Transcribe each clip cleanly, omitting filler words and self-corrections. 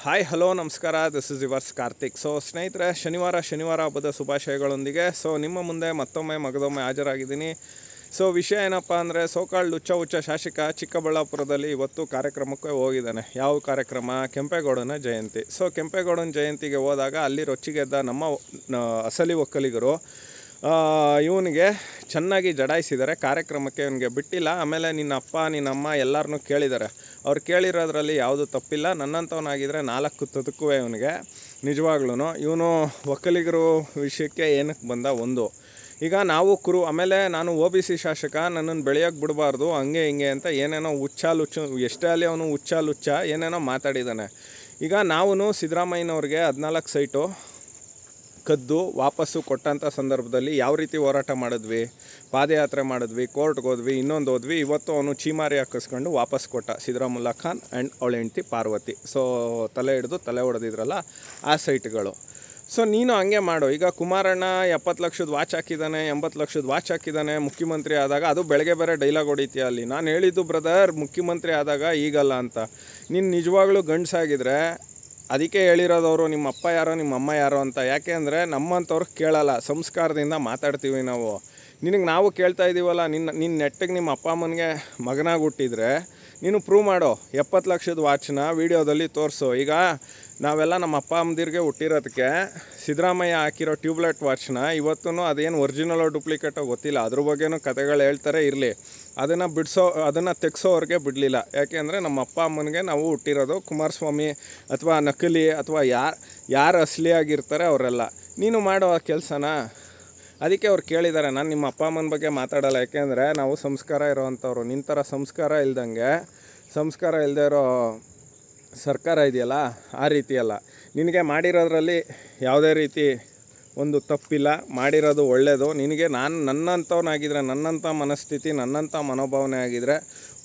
Hi hello ನಮಸ್ಕಾರ, this is yours Karthik. ಸ್ನೇಹಿತರೆ, ಶನಿವಾರ ಹಬ್ಬದ ಶುಭಾಶಯಗಳೊಂದಿಗೆ ನಿಮ್ಮ ಮುಂದೆ ಮತ್ತೊಮ್ಮೆ ಮಗದೊಮ್ಮೆ ಹಾಜರಾಗಿದ್ದೀನಿ. ವಿಷಯ ಏನಪ್ಪ ಅಂದರೆ, ಸೋಕಾಲ್ಡ್ ಹುಚ್ಚ ಶಾಸಕ ಚಿಕ್ಕಬಳ್ಳಾಪುರದಲ್ಲಿ ಇವತ್ತು ಕಾರ್ಯಕ್ರಮಕ್ಕೆ ಹೋಗಿದ್ದಾನೆ. ಯಾವ ಕಾರ್ಯಕ್ರಮ? ಕೆಂಪೇಗೌಡನ ಜಯಂತಿ. ಕೆಂಪೇಗೌಡನ ಜಯಂತಿಗೆ ಹೋದಾಗ ಅಲ್ಲಿ ರೊಚ್ಚಿಗೆದ್ದ ನಮ್ಮ ಅಸಲಿ ಒಕ್ಕಲಿಗರು ಇವನಿಗೆ ಚೆನ್ನಾಗಿ ಜಡಾಯಿಸಿದ್ದಾರೆ. ಕಾರ್ಯಕ್ರಮಕ್ಕೆ ಇವನಿಗೆ ಬಿಟ್ಟಿಲ್ಲ. ಆಮೇಲೆ ನಿನ್ನ ಅಪ್ಪ ನಿನ್ನಮ್ಮ ಎಲ್ಲರನ್ನೂ ಕೇಳಿದ್ದಾರೆ. ಅವ್ರು ಕೇಳಿರೋದ್ರಲ್ಲಿ ಯಾವುದು ತಪ್ಪಿಲ್ಲ. ನನ್ನಂಥವನಾಗಿದ್ದರೆ 4 ತದುಕುವೆ ಇವನಿಗೆ ನಿಜವಾಗ್ಲೂ. ಇವನು ಒಕ್ಕಲಿಗರು ವಿಷಯಕ್ಕೆ ಏನಕ್ಕೆ ಬಂದ ಒಂದು. ಈಗ ನಾವು ಆಮೇಲೆ ನಾನು OBC ಶಾಸಕ, ನನ್ನನ್ನು ಬೆಳೆಯೋಕ್ಕೆ ಬಿಡಬಾರ್ದು, ಹಂಗೆ ಹಿಂಗೆ ಅಂತ ಏನೇನೋ ಹುಚ್ಚು ಎಷ್ಟೇ ಅಲ್ಲಿ ಅವನು ಹುಚ್ಚ ಏನೇನೋ ಮಾತಾಡಿದ್ದಾನೆ. ಈಗ ನಾವು ಸಿದ್ದರಾಮಯ್ಯನವ್ರಿಗೆ 14 ಸೈಟು ಕದ್ದು ವಾಪಸ್ಸು ಕೊಟ್ಟಂಥ ಸಂದರ್ಭದಲ್ಲಿ ಯಾವ ರೀತಿ ಹೋರಾಟ ಮಾಡಿದ್ವಿ, ಪಾದಯಾತ್ರೆ ಮಾಡಿದ್ವಿ, ಕೋರ್ಟ್ಗೆ ಹೋದ್ವಿ, ಇನ್ನೊಂದು ಹೋದ್ವಿ. ಇವತ್ತು ಅವನು ಚೀಮಾರಿ ಹಾಕಿಸ್ಕೊಂಡು ವಾಪಸ್ ಕೊಟ್ಟ ಸಿದ್ದರಾಮುಲ್ಲಾ ಖಾನ್ ಆ್ಯಂಡ್ ಅವಳ ಹೆಂಡ್ತಿ ಪಾರ್ವತಿ. ತಲೆ ಹಿಡಿದು ತಲೆ ಹೊಡೆದಿದ್ರಲ್ಲ ಆ ಸೈಟ್ಗಳು. ನೀನು ಹಂಗೆ ಮಾಡು. ಈಗ ಕುಮಾರಣ್ಣ 70 ಲಕ್ಷದ ವಾಚ್ ಹಾಕಿದ್ದಾನೆ, 80 ಲಕ್ಷದ ವಾಚ್ ಹಾಕಿದ್ದಾನೆ ಮುಖ್ಯಮಂತ್ರಿ ಆದಾಗ. ಅದು ಬೆಳಗ್ಗೆ ಬೇರೆ ಡೈಲಾಗ್ ಹೊಡಿತೀಯ ಅಲ್ಲಿ. ನಾನು ಹೇಳಿದ್ದು ಬ್ರದರ್, ಮುಖ್ಯಮಂತ್ರಿ ಆದಾಗ ಈಗಲ್ಲ ಅಂತ. ನೀನು ನಿಜವಾಗ್ಲೂ ಗಂಡಸಾಗಿದ್ರೆ ಅದಕ್ಕೆ ಹೇಳಿರೋದವರು ನಿಮ್ಮ ಅಪ್ಪ ಯಾರೋ ನಿಮ್ಮ ಅಮ್ಮ ಯಾರೋ ಅಂತ. ಯಾಕೆ ಅಂದರೆ ನಮ್ಮಂಥವ್ರು ಕೇಳಲ್ಲ, ಸಂಸ್ಕಾರದಿಂದ ಮಾತಾಡ್ತೀವಿ ನಾವು. ನಾವು ಕೇಳ್ತಾ ಇದ್ದೀವಲ್ಲ, ನಿನ್ನ ನೆಟ್ಟಿಗೆ ನಿಮ್ಮ ಅಪ್ಪ ಅಮ್ಮನಿಗೆ ಮಗನಾಗಿ ಹುಟ್ಟಿದರೆ ನೀನು ಪ್ರೂವ್ ಮಾಡೋ. 70 ಲಕ್ಷದ ವಾಚ್ನ ವೀಡಿಯೋದಲ್ಲಿ ತೋರಿಸು. ಈಗ ನಾವೆಲ್ಲ ನಮ್ಮ ಅಪ್ಪ ಅಮ್ಮದಿರಿಗೆ ಹುಟ್ಟಿರೋದಕ್ಕೆ ಸಿದ್ದರಾಮಯ್ಯ ಹಾಕಿರೋ ಟ್ಯೂಬ್ಲೈಟ್ ವಾಚ್ನ ಇವತ್ತೂ ಅದೇನು ಒರಿಜಿನಲೋ ಡೂಪ್ಲಿಕೇಟೋ ಗೊತ್ತಿಲ್ಲ, ಅದ್ರ ಬಗ್ಗೆನೂ ಕತೆಗಳು ಹೇಳ್ತಾರೆ. ಇರಲಿ, ಅದನ್ನು ತೆಗ್ಸೋವ್ರಿಗೆ ಬಿಡಲಿಲ್ಲ. ಯಾಕೆಂದರೆ ನಮ್ಮ ಅಪ್ಪ ಅಮ್ಮನಿಗೆ ನಾವು ಹುಟ್ಟಿರೋದು ಕುಮಾರಸ್ವಾಮಿ ಅಥವಾ ನಕಲಿ ಅಥವಾ ಯಾರು ಅಸಲಿಯಾಗಿರ್ತಾರೆ ಅವರೆಲ್ಲ. ನೀನು ಮಾಡೋ ಆ ಕೆಲಸನ. ಅದಕ್ಕೆ ಅವ್ರು ಕೇಳಿದ್ದಾರೆ. ನಾನು ನಿಮ್ಮ ಅಪ್ಪ ಅಮ್ಮನ ಬಗ್ಗೆ ಮಾತಾಡೋಲ್ಲ, ಯಾಕೆಂದರೆ ನಾವು ಸಂಸ್ಕಾರ ಇರೋವಂಥವ್ರು. ನಿನ್ನ ಥರ ಸಂಸ್ಕಾರ ಇಲ್ಲದೆ ಇರೋ ಸರ್ಕಾರ ಇದೆಯಲ್ಲ, ಆ ರೀತಿಯಲ್ಲ. ನಿನಗೆ ಮಾಡಿರೋದ್ರಲ್ಲಿ ಯಾವುದೇ ರೀತಿ ಒಂದು ತಪ್ಪಿಲ್ಲ, ಮಾಡಿರೋದು ಒಳ್ಳೆಯದು. ನಿನಗೆ ನನ್ನಂಥವನಾಗಿದ್ದರೆ, ನನ್ನಂಥ ಮನಸ್ಥಿತಿ, ನನ್ನಂಥ ಮನೋಭಾವನೆ ಆಗಿದ್ದರೆ,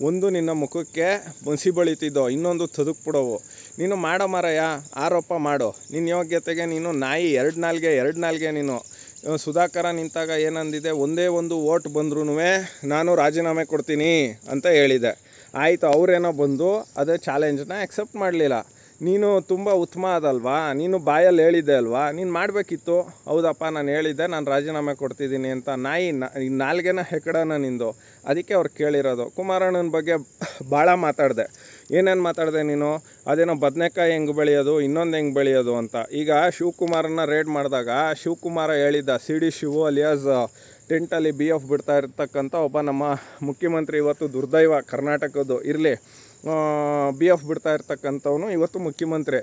ಒಂದು ನಿನ್ನ ಮುಖಕ್ಕೆ ಮಸಿ ಬಳಿತಿದ್ದೋ, ಇನ್ನೊಂದು ತದುಕ್ಬಿಡೋವು. ನೀನು ಮಾಡೋ ಮಾರಾಯ, ಆರೋಪ ಮಾಡು. ನಿನ್ನ ಯೋಗ್ಯತೆಗೆ ನೀನು ನಾಯಿ, ಎರಡು ನಾಲ್ಗೆ ನೀನು. ಸುಧಾಕರ ನಿಂತಾಗ ಏನಂದಿದೆ, ಒಂದೇ ಒಂದು ಓಟ್ ಬಂದ್ರೂ ನಾನು ರಾಜೀನಾಮೆ ಕೊಡ್ತೀನಿ ಅಂತ ಹೇಳಿದೆ. ಆಯಿತು, ಅವರೇನೋ ಬಂದು ಅದೇ ಚಾಲೆಂಜನ್ನ ಆಕ್ಸೆಪ್ಟ್ ಮಾಡಲಿಲ್ಲ. ನೀನು ತುಂಬ ಉತ್ತಮ ಅದಲ್ವಾ, ನೀನು ಬಾಯಲ್ಲಿ ಹೇಳಿದ್ದೆ ಅಲ್ವಾ, ನೀನು ಮಾಡಬೇಕಿತ್ತು. ಹೌದಪ್ಪ, ನಾನು ಹೇಳಿದ್ದೆ, ನಾನು ರಾಜೀನಾಮೆ ಕೊಡ್ತಿದ್ದೀನಿ ಅಂತ. ನಾಲ್ಗೆನ ಹೆಕ್ಕಡನ ನಿಂದು. ಅದಕ್ಕೆ ಅವ್ರು ಕೇಳಿರೋದು. ಕುಮಾರಣ್ಣನ ಬಗ್ಗೆ ಭಾಳ ಮಾತಾಡಿದೆ. ಏನೇನು ಮಾತಾಡಿದೆ ನೀನು? ಅದೇನೋ ಬದನೆಕಾಯಿ ಹೆಂಗೆ ಬೆಳೆಯೋದು, ಇನ್ನೊಂದು ಹೆಂಗೆ ಬೆಳೆಯೋದು ಅಂತ. ಈಗ ಶಿವಕುಮಾರನ್ನ ರೇಡ್ ಮಾಡಿದಾಗ ಶಿವಕುಮಾರ ಹೇಳಿದ್ದ, CD ಶಿವು ಅಲಿಯಾಸ್ ಟೆಂಟಲ್ಲಿ BF ಬಿಡ್ತಾ ಇರ್ತಕ್ಕಂಥ ಒಬ್ಬ ನಮ್ಮ ಮುಖ್ಯಮಂತ್ರಿ. ಇವತ್ತು ದುರ್ದೈವ ಕರ್ನಾಟಕದ್ದು. ಇರಲಿ, BF ಬಿಡ್ತಾ ಇರ್ತಕ್ಕಂಥವನು ಇವತ್ತು ಮುಖ್ಯಮಂತ್ರಿ.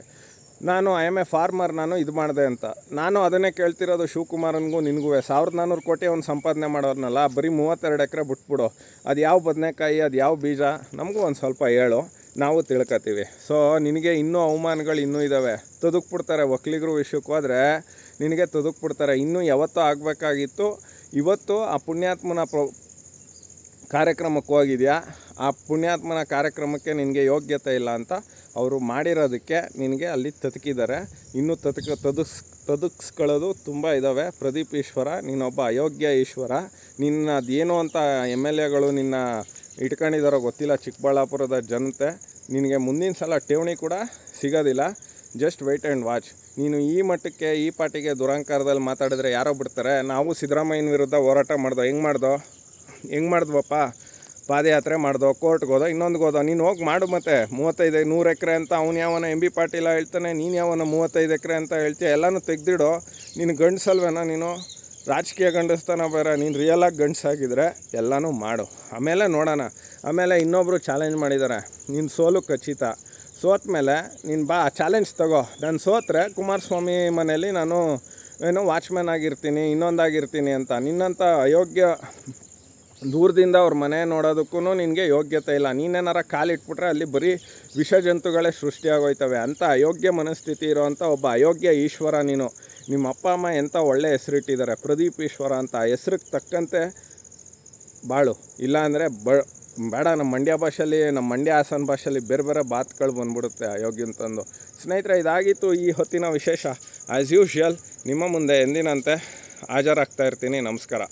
ನಾನು ಐ ಆಮ್ ಎ ಫಾರ್ಮರ್, ನಾನು ಇದು ಮಾಡಿದೆ ಅಂತ. ನಾನು ಅದನ್ನೇ ಕೇಳ್ತಿರೋದು ಶಿವಕುಮಾರನಿಗೂ ನಿನಗೂ. 1400 ಕೋಟಿ ಅವ್ನು ಸಂಪಾದನೆ ಮಾಡೋದನ್ನಲ್ಲ, ಬರೀ 32 ಎಕರೆ ಬಿಟ್ಬಿಡು. ಅದು ಯಾವ ಬದನೆಕಾಯಿ, ಅದು ಯಾವ ಬೀಜ, ನಮಗೂ ಒಂದು ಸ್ವಲ್ಪ ಹೇಳು, ನಾವು ತಿಳ್ಕೊತೀವಿ. ನಿನಗೆ ಇನ್ನೂ ಅವಮಾನಗಳು ಇನ್ನೂ ಇದ್ದಾವೆ. ತದುಕ್ಬಿಡ್ತಾರೆ. ಒಕ್ಕಲಿಗರು ವಿಷಯಕ್ಕೆ ಹೋದರೆ ನಿನಗೆ ತದುಕ್ಬಿಡ್ತಾರೆ. ಇನ್ನೂ ಯಾವತ್ತೂ ಆಗಬೇಕಾಗಿತ್ತು. ಇವತ್ತು ಆ ಪುಣ್ಯಾತ್ಮನ ಕಾರ್ಯಕ್ರಮಕ್ಕೆ ಹೋಗಿದೆಯಾ, ಆ ಪುಣ್ಯಾತ್ಮನ ಕಾರ್ಯಕ್ರಮಕ್ಕೆ ನಿನಗೆ ಯೋಗ್ಯತೆ ಇಲ್ಲ ಅಂತ ಅವರು ಮಾಡಿರೋದಕ್ಕೆ ನಿನಗೆ ಅಲ್ಲಿ ತದುಕಿದ್ದಾರೆ. ಇನ್ನೂ ತದುಕ್ಸ್ಕೊಳ್ಳೋದು ತುಂಬ ಇದ್ದಾವೆ. ಪ್ರದೀಪ್ ಈಶ್ವರ, ನೀನೊಬ್ಬ ಅಯೋಗ್ಯ ಈಶ್ವರ. ನಿನ್ನದೇನು ಅಂತ MLAಗಳು ನಿನ್ನ ಇಟ್ಕೊಂಡಿದ್ದಾರೋ ಗೊತ್ತಿಲ್ಲ, ಚಿಕ್ಕಬಳ್ಳಾಪುರದ ಜನತೆ. ನಿನಗೆ ಮುಂದಿನ ಸಲ ಠೇವಣಿ ಕೂಡ ಸಿಗೋದಿಲ್ಲ. Just weight and watch. ನೀನು ಈ ಮಟ್ಟಕ್ಕೆ, ಈ ಪಾರ್ಟಿಗೆ ದುರಂಕಾರದಲ್ಲಿ ಮಾತಾಡಿದ್ರೆ ಯಾರೋ ಬಿಡ್ತಾರೆ. ನಾವು ಸಿದ್ದರಾಮಯ್ಯನ ವಿರುದ್ಧ ಹೋರಾಟ ಹೆಂಗೆ ಮಾಡಿದ್ವಪ್ಪ? ಪಾದಯಾತ್ರೆ ಮಾಡ್ದೋ, ಕೋರ್ಟ್ಗೆ ಹೋದೋ, ಇನ್ನೊಂದಿಗೆ ಹೋದೋ. ನೀನು ಹೋಗಿ ಮಾಡು. ಮತ್ತೆ 100 ಎಕರೆ ಅಂತ ಅವ್ನು ಯಾವನ MB ಪಾಟೀಲ ಹೇಳ್ತಾನೆ, ನೀನು ಯಾವನ 35 ಎಕರೆ ಅಂತ ಹೇಳ್ತೀಯ. ಎಲ್ಲನೂ ತೆಗೆದಿಡೋ. ನೀನು ಗಂಡಸಲ್ವೇನೋ? ನೀನು ರಾಜಕೀಯ ಗಂಡಸ್ತನ ಬೇರೆ. ನೀನು ರಿಯಲಾಗಿ ಗಂಡಸಾಗಿದ್ದರೆ ಎಲ್ಲನೂ ಮಾಡು, ಆಮೇಲೆ ನೋಡೋಣ. ಆಮೇಲೆ ಇನ್ನೊಬ್ಬರು ಚಾಲೆಂಜ್ ಮಾಡಿದ್ದಾರೆ, ನೀನು ಸೋಲು ಖಚಿತ. ಸೋತ ಮೇಲೆ ನೀನು ಬಾ, ಚಾಲೆಂಜ್ ತಗೋ. ನಾನು ಸೋತ್ರೆ ಕುಮಾರಸ್ವಾಮಿ ಮನೇಲಿ ನಾನು ವಾಚ್ಮ್ಯಾನ್ ಆಗಿರ್ತೀನಿ, ಇನ್ನೊಂದಾಗಿರ್ತೀನಿ ಅಂತ. ನಿನ್ನಂಥ ಅಯೋಗ್ಯ ದೂರದಿಂದ ಅವ್ರ ಮನೆ ನೋಡೋದಕ್ಕೂ ನಿನಗೆ ಯೋಗ್ಯತೆ ಇಲ್ಲ. ನೀನೇನಾರ ಕಾಲಿಟ್ಬಿಟ್ರೆ ಅಲ್ಲಿ ಬರೀ ವಿಷ ಜಂತುಗಳೇ ಸೃಷ್ಟಿಯಾಗೋಯ್ತವೆ. ಅಂಥ ಅಯೋಗ್ಯ ಮನಸ್ಥಿತಿ ಇರೋವಂಥ ಒಬ್ಬ ಅಯೋಗ್ಯ ಈಶ್ವರ ನೀನು. ನಿಮ್ಮ ಅಪ್ಪ ಅಮ್ಮ ಎಂಥ ಒಳ್ಳೆ ಹೆಸರಿಟ್ಟಿದ್ದಾರೆ, ಪ್ರದೀಪ್ ಈಶ್ವರ ಅಂತ. ಹೆಸ್ರಿಗೆ ತಕ್ಕಂತೆ ಬಾಳು. ಇಲ್ಲಾಂದರೆ ಬೇಡ. ನಮ್ಮ ಮಂಡ್ಯ ಹಾಸನ ಭಾಷೆಯಲ್ಲಿ ಬೇರೆ ಬಾತ್ಗಳು ಬಂದ್ಬಿಡುತ್ತೆ ಅಯೋಗ್ಯಂತಂದು. ಸ್ನೇಹಿತರೆ, ಇದಾಗಿತ್ತು ಈ ಹೊತ್ತಿನ ವಿಶೇಷ. ಆ್ಯಸ್ ಯೂಶ್ವಲ್ ನಿಮ್ಮ ಮುಂದೆ ಎಂದಿನಂತೆ ಹಾಜರಾಗ್ತಾ ಇರ್ತೀನಿ. ನಮಸ್ಕಾರ.